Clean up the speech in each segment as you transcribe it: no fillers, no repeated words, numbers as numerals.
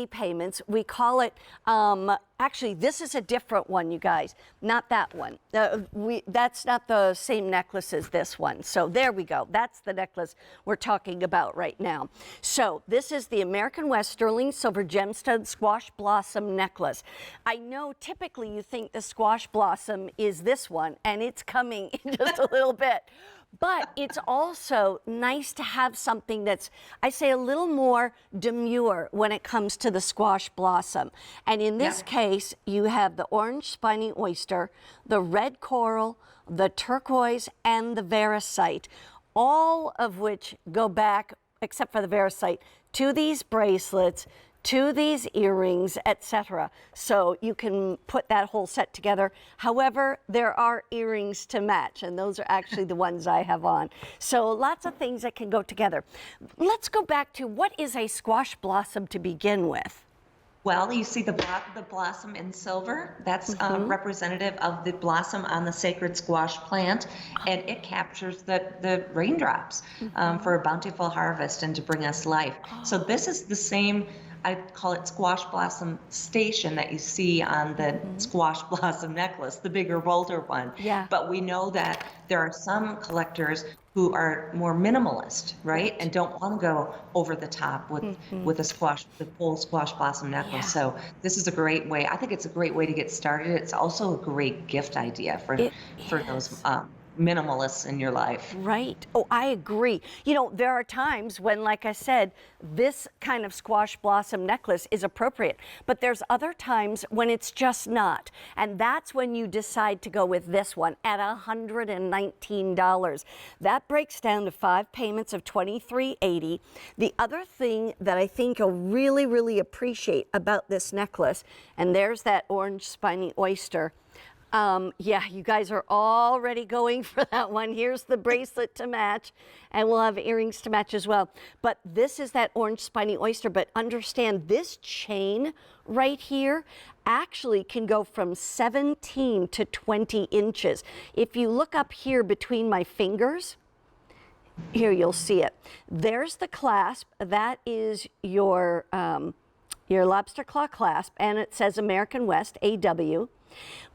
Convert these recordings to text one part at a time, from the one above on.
payments. We call it, actually, this is a different one, you guys, not that one. That's not the same necklace as this one. So there we go. That's the necklace we're talking about right now. So this is the American West Sterling Silver Gemstone Squash Blossom Necklace. I know typically you think the squash blossom is this one, and it's coming in just a little bit. But it's also nice to have something that's, I say, a little more demure when it comes to the squash blossom. And in this case, you have the orange spiny oyster, the red coral, the turquoise, and the varicite, all of which go back, except for the varicite, to these bracelets, to these earrings, etc. So you can put that whole set together. However, there are earrings to match, and those are actually the ones I have on. So lots of things that can go together. Let's go back to, what is a squash blossom to begin with? Well, you see the blossom in silver. That's representative of the blossom on the sacred squash plant, and it captures the raindrops for a bountiful harvest and to bring us life. So this is the same, I call it squash blossom station that you see on the squash blossom necklace, the bigger, bolder one. Yeah. But we know that there are some collectors who are more minimalist, right? And don't want to go over the top with the full squash blossom necklace. Yeah. So this is a great way. I think it's a great way to get started. It's also a great gift idea for those minimalists in your life. Right. Oh, I agree. You know, there are times when, like I said, this kind of squash blossom necklace is appropriate, but there's other times when it's just not. And that's when you decide to go with this one at $119. That breaks down to 5 payments of $23.80. The other thing that I think you'll really, really appreciate about this necklace, and there's that orange spiny oyster. Yeah, you guys are already going for that one. Here's the bracelet to match, and we'll have earrings to match as well. But this is that orange spiny oyster, but understand this chain right here actually can go from 17 to 20 inches. If you look up here between my fingers, here you'll see it. There's the clasp. That is your lobster claw clasp, and it says American West, AW.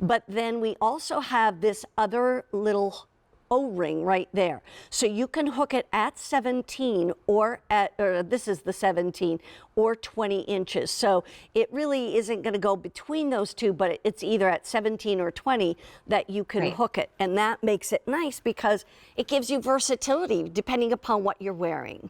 But then we also have this other little O-ring right there. So you can hook it at 17 or this is the 17 or 20 inches. So it really isn't going to go between those two, but it's either at 17 or 20 that you can hook it. And that makes it nice because it gives you versatility depending upon what you're wearing.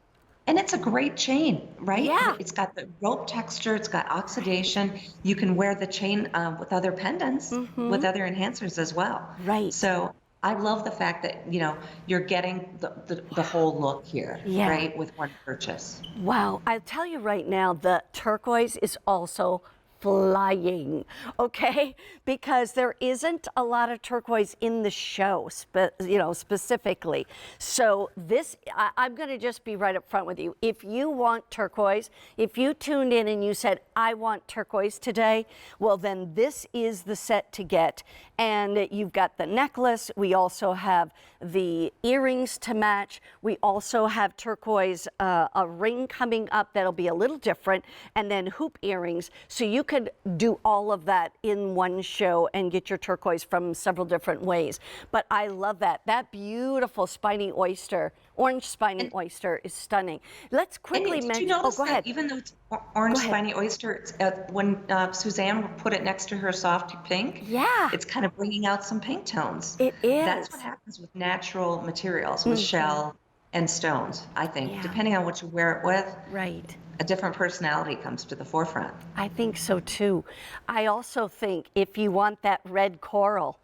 And it's a great chain, right? Yeah. It's got the rope texture, it's got oxidation. You can wear the chain with other pendants, with other enhancers as well. Right. So I love the fact that, you know, you're getting the whole look here, right, with one purchase. Wow. I'll tell you right now, the turquoise is also flying, okay? Because there isn't a lot of turquoise in the show, specifically. So this, I'm gonna just be right up front with you. If you want turquoise, if you tuned in and you said, I want turquoise today, well then this is the set to get. And you've got the necklace, we also have the earrings to match, we also have turquoise, a ring coming up that'll be a little different, and then hoop earrings. So you could do all of that in one show and get your turquoise from several different ways. But I love that. That beautiful spiny oyster, orange spiny oyster is stunning. Let's quickly mention, go ahead. That even though it's orange spiny oyster, it's, when Suzanne put it next to her soft pink, it's kind of bringing out some pink tones. It is. That's what happens with natural materials, with shell and stones, I think. Depending on what you wear it with. Right. A different personality comes to the forefront. I think so too. I also think if you want that red coral,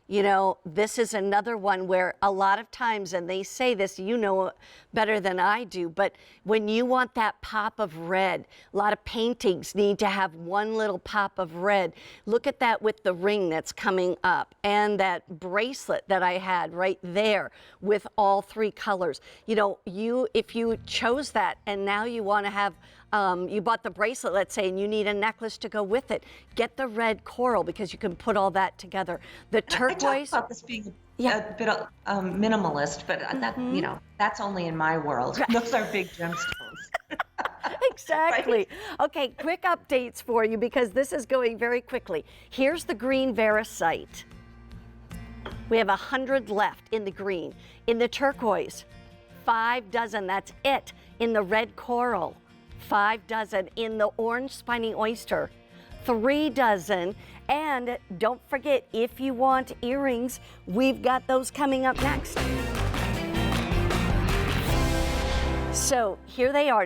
you know, this is another one where a lot of times, and they say this, you know better than I do, but when you want that pop of red, a lot of paintings need to have one little pop of red. Look at that with the ring that's coming up and that bracelet that I had right there with all 3 colors. You know, if you chose that and now you want to have you bought the bracelet, let's say, and you need a necklace to go with it, get the red coral because you can put all that together. The turquoise. I talk about this being a bit minimalist, but that, you know, that's only in my world. Those are big gemstones. Exactly. Okay, quick updates for you because this is going very quickly. Here's the green Veracite. We have 100 left in the green. In the turquoise, 5 dozen, that's it. In the red coral, 5 dozen. In the orange spiny oyster, 3 dozen. And don't forget, if you want earrings, we've got those coming up next. So here they are.